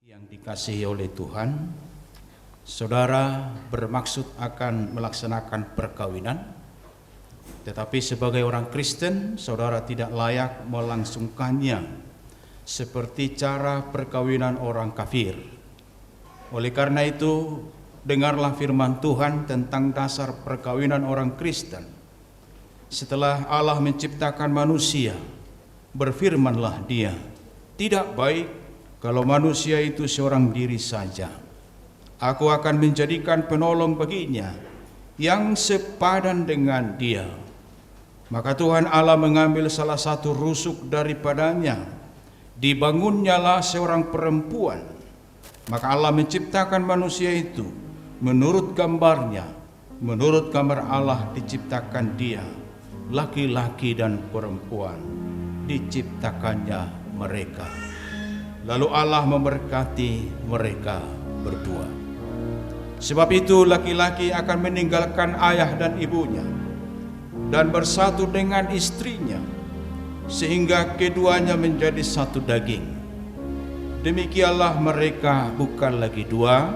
Yang dikasihi oleh Tuhan, saudara bermaksud akan melaksanakan perkawinan, tetapi sebagai orang Kristen, saudara tidak layak melangsungkannya seperti cara perkawinan orang kafir. Oleh karena itu, dengarlah firman Tuhan tentang dasar perkawinan orang Kristen. Setelah Allah menciptakan manusia, berfirmanlah Dia, "Tidak baik kalau manusia itu seorang diri saja. Aku akan menjadikan penolong baginya yang sepadan dengan dia." Maka Tuhan Allah mengambil salah satu rusuk daripadanya, dibangunnyalah seorang perempuan. Maka Allah menciptakan manusia itu menurut gambarnya, menurut gambar Allah diciptakan dia, laki-laki dan perempuan diciptakannya mereka. Lalu Allah memberkati mereka berdua. Sebab itu laki-laki akan meninggalkan ayah dan ibunya dan bersatu dengan istrinya, sehingga keduanya menjadi satu daging. Demikianlah mereka bukan lagi dua,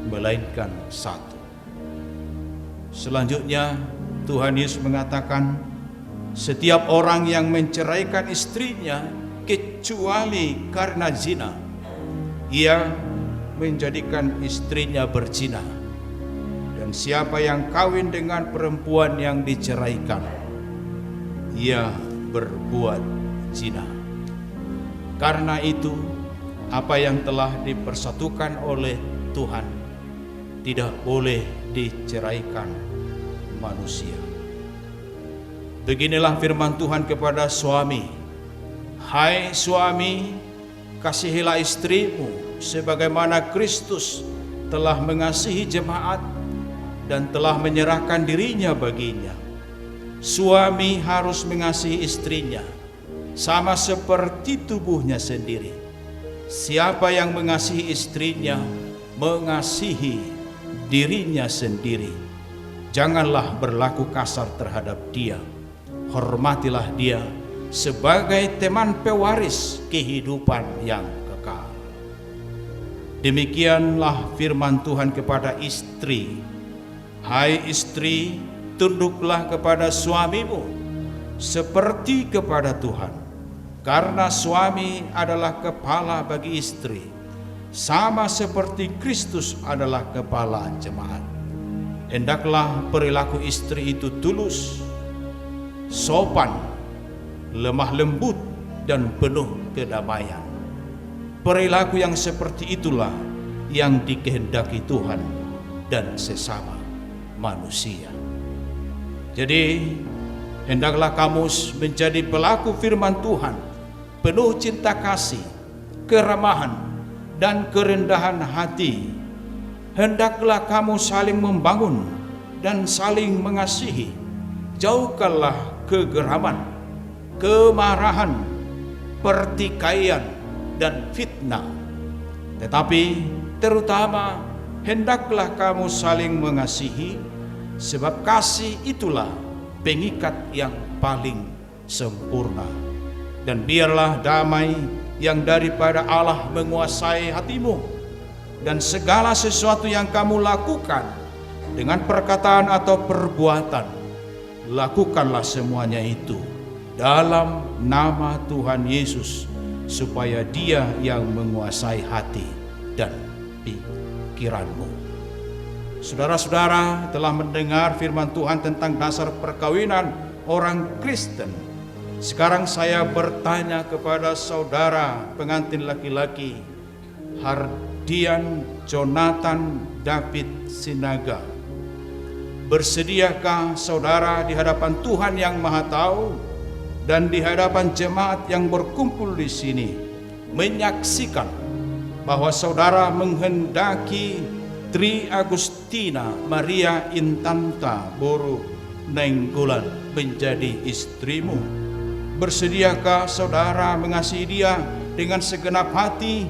melainkan satu. Selanjutnya Tuhan Yesus mengatakan, setiap orang yang menceraikan istrinya kecuali karena zina, ia menjadikan istrinya berzina. Dan siapa yang kawin dengan perempuan yang diceraikan, ia berbuat zina. Karena itu, apa yang telah dipersatukan oleh Tuhan tidak boleh diceraikan manusia. Beginilah firman Tuhan kepada suami. Hai suami, kasihilah istrimu sebagaimana Kristus telah mengasihi jemaat dan telah menyerahkan dirinya baginya. Suami harus mengasihi istrinya sama seperti tubuhnya sendiri. Siapa yang mengasihi istrinya mengasihi dirinya sendiri. Janganlah berlaku kasar terhadap dia. Hormatilah dia sebagai teman pewaris kehidupan yang kekal. Demikianlah firman Tuhan kepada istri. Hai istri, tunduklah kepada suamimu seperti kepada Tuhan. Karena suami adalah kepala bagi istri, sama seperti Kristus adalah kepala jemaat. Hendaklah perilaku istri itu tulus, sopan, lemah lembut, dan penuh kedamaian. Perilaku yang seperti itulah yang dikehendaki Tuhan dan sesama manusia. Jadi, hendaklah kamu menjadi pelaku firman Tuhan, penuh cinta kasih, keramahan, dan kerendahan hati. Hendaklah kamu saling membangun dan saling mengasihi. Jauhkanlah kegeraman, kemarahan, pertikaian, dan fitnah. Tetapi terutama hendaklah kamu saling mengasihi, sebab kasih itulah pengikat yang paling sempurna. Dan biarlah damai yang daripada Allah menguasai hatimu, dan segala sesuatu yang kamu lakukan dengan perkataan atau perbuatan, lakukanlah semuanya itu dalam nama Tuhan Yesus, supaya Dia yang menguasai hati dan pikiranmu. Saudara-saudara telah mendengar firman Tuhan tentang dasar perkawinan orang Kristen. Sekarang saya bertanya kepada saudara pengantin laki-laki, Hardian Jonathan David Sinaga. Bersediakah saudara di hadapan Tuhan yang Maha Tahu dan di hadapan jemaat yang berkumpul di sini menyaksikan bahwa saudara menghendaki Tri Agustina Maria Intanta Boru Nenggolan menjadi istrimu? Bersediakah saudara mengasihi dia dengan segenap hati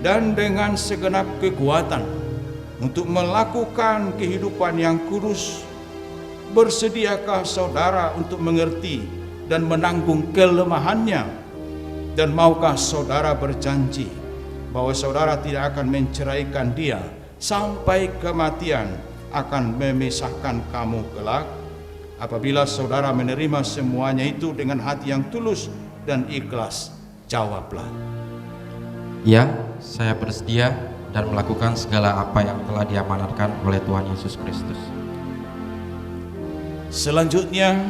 dan dengan segenap kekuatan untuk melakukan kehidupan yang kudus? Bersediakah saudara untuk mengerti dan menanggung kelemahannya? Dan maukah saudara berjanji bahwa saudara tidak akan menceraikan dia sampai kematian akan memisahkan kamu kelak? Apabila saudara menerima semuanya itu dengan hati yang tulus dan ikhlas, jawablah. Ya, saya bersedia dan melakukan segala apa yang telah diamanatkan oleh Tuhan Yesus Kristus. Selanjutnya,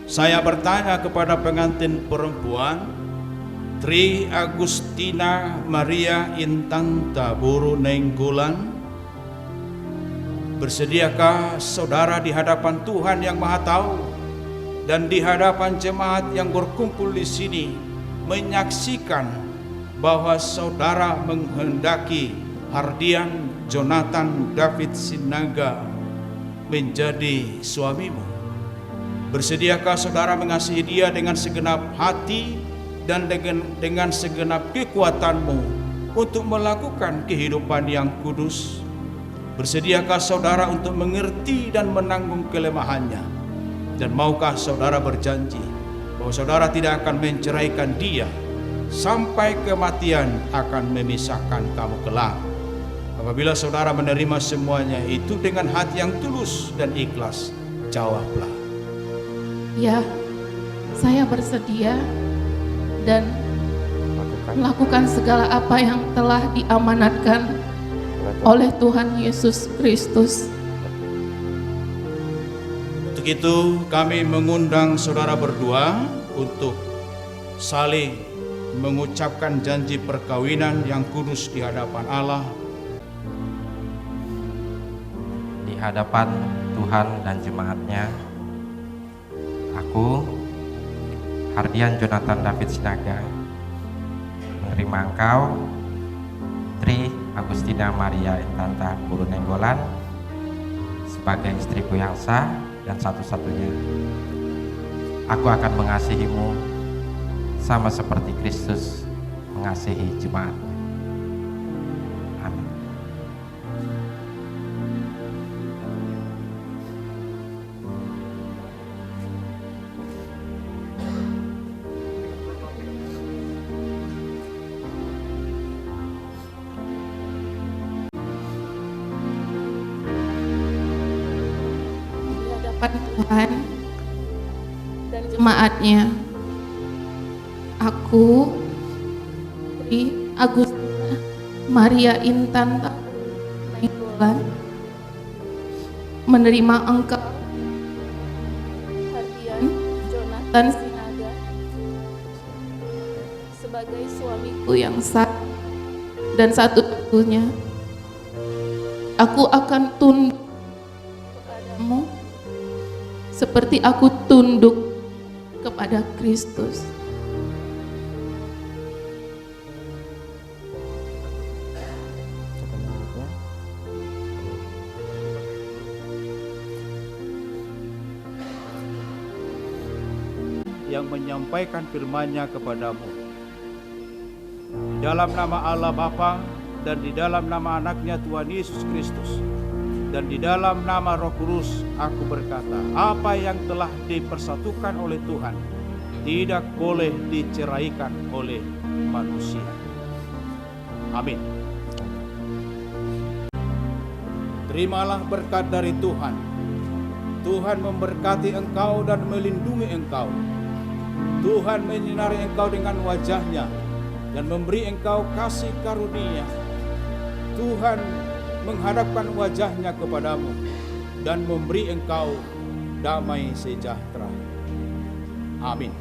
saya bertanya kepada pengantin perempuan, Tri Agustina Maria Intanta Buru Nenggolan, bersediakah saudara di hadapan Tuhan yang Maha Tahu dan di hadapan jemaat yang berkumpul di sini menyaksikan bahwa saudara menghendaki Hardian Jonathan David Sinaga menjadi suamimu? Bersediakah saudara mengasihi dia dengan segenap hati dan dengan segenap kekuatanmu untuk melakukan kehidupan yang kudus? Bersediakah saudara untuk mengerti dan menanggung kelemahannya? Dan maukah saudara berjanji bahwa saudara tidak akan menceraikan dia sampai kematian akan memisahkan kamu kelak? Apabila saudara menerima semuanya itu dengan hati yang tulus dan ikhlas, jawablah. Ya, saya bersedia dan melakukan segala apa yang telah diamanatkan oleh Tuhan Yesus Kristus. Untuk itu kami mengundang saudara berdua untuk saling mengucapkan janji perkawinan yang kudus di hadapan Allah. Di hadapan Tuhan dan jemaatnya, aku, Hardian Jonathan David Sinaga, menerima engkau, Tri Agustina Maria Intanta Buru Nenggolan, sebagai istriku yang sah dan satu-satunya. Aku akan mengasihimu sama seperti Kristus mengasihi jemaat. Amin. Tuhan dan jemaatnya, aku, Tri Agustina Maria Intanta Nenggolan, menerima engkau, Hardian Jonathan Sinaga, sebagai suamiku yang sah dan satu-satunya. Aku akan tunduk kepadamu seperti aku tunduk kepada Kristus. Yang menyampaikan firman-Nya kepadamu. Di dalam nama Allah Bapa dan di dalam nama Anaknya Tuhan Yesus Kristus dan di dalam nama Roh Kudus, aku berkata, apa yang telah dipersatukan oleh Tuhan tidak boleh diceraikan oleh manusia. Amin. Terimalah berkat dari Tuhan. Tuhan memberkati engkau dan melindungi engkau. Tuhan menyinari engkau dengan wajah-Nya dan memberi engkau kasih karunia. Tuhan menghadapkan wajah-Nya kepadamu dan memberi engkau damai sejahtera. Amin.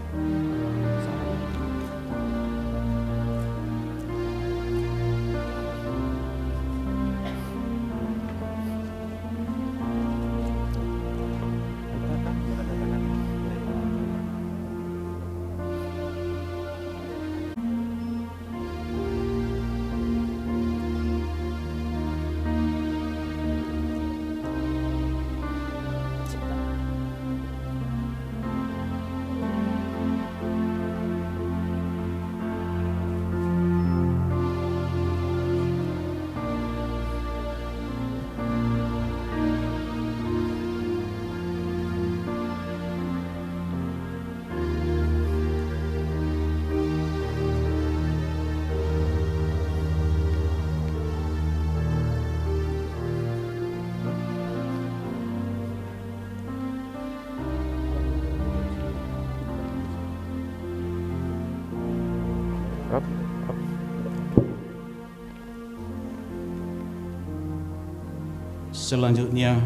Selanjutnya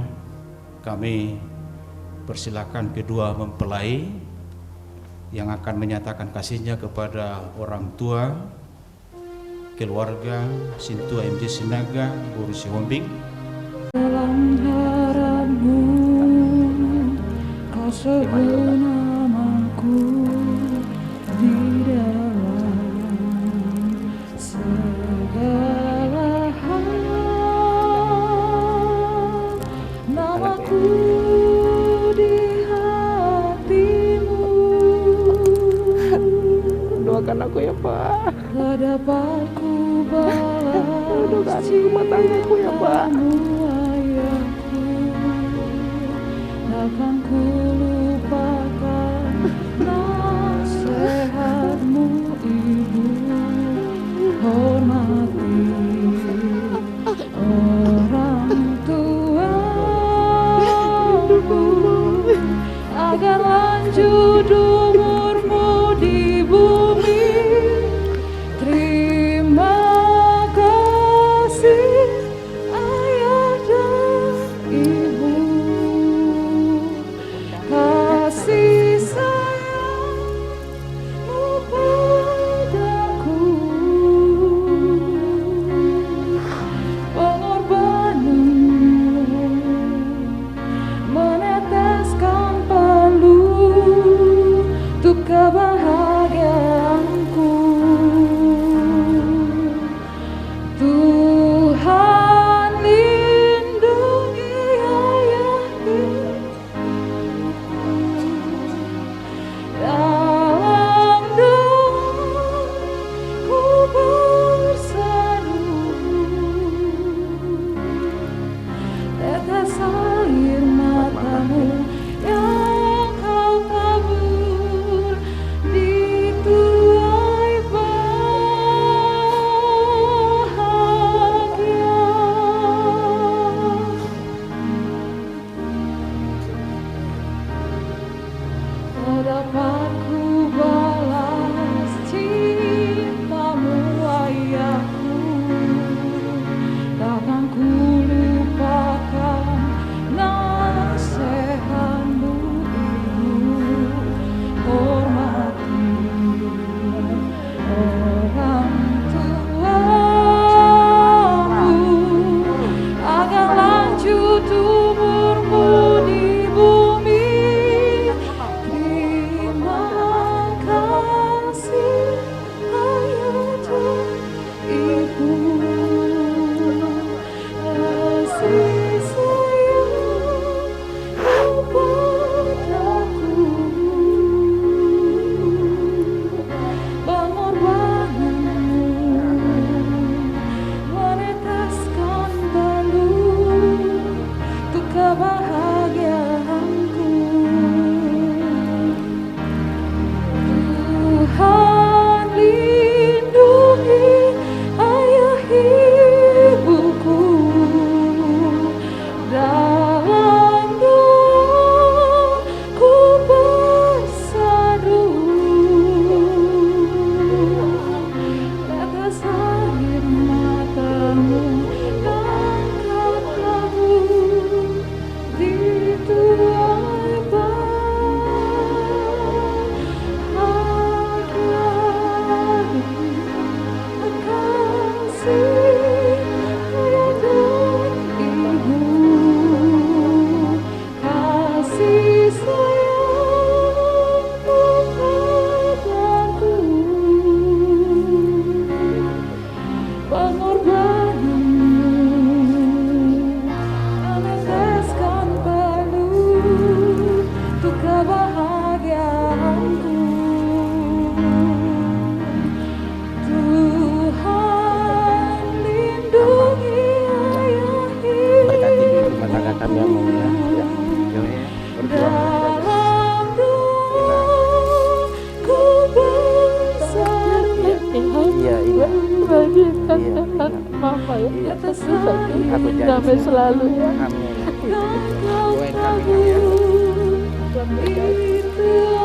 kami persilakan kedua mempelai yang akan menyatakan kasihnya kepada orang tua, keluarga Sintua MJ Sinaga, Guru Sihombing. Dalam harapmu, kau sebut namaku di dalam segala hal. Namaku di hatimu. Doakan aku ya Pak. Tak dapat ku balas Doakan rumah tanggaku ya Pak. ayahku. Takkan ku lupakan nasihatmu ibu. Hormati orang tuamu agar lanjut umurmu di bumi. Terima kasih ayah dan ibu, kasih sayangmu padaku, pengorbananmu meneteskan palu untuk kebahagiaanku. Tuhan lindungi ayah ibu dalam doa ku bersadu. Tetes air matamu yang kau tabur di tuai bahagia. Tak dapat ku balas cintamu ayahku. Takkan ku lupakan nasihatmu ibu. Hormati orang tuamu agar lanjut umurmu di bumi. Terima kasih ayah dan ibu, kasih sayangmu padaku, pengorbananmu meneteskan palu untuk kebahagiaanku. Tuhan lindungi ayah ibuku dalam doa ku bersadu. Tetes air matamu yang kau tabur di tuai bahagia. Kasih ayah dan ibu, kasih sayangmu padaku, pengorbananmu meneteskan palu untuk kebahagiaanku. Tuhan lindungi ayah Berkati di rumah tangga kami yang mulia. dalam doa ku bersadu. Iya, iya. Bagikan Iya, sehat iya. mama ya. Iya. Atas Aku janji. Damai selalu ya. Amin. yang kau Doain kami ya. tabur di tuai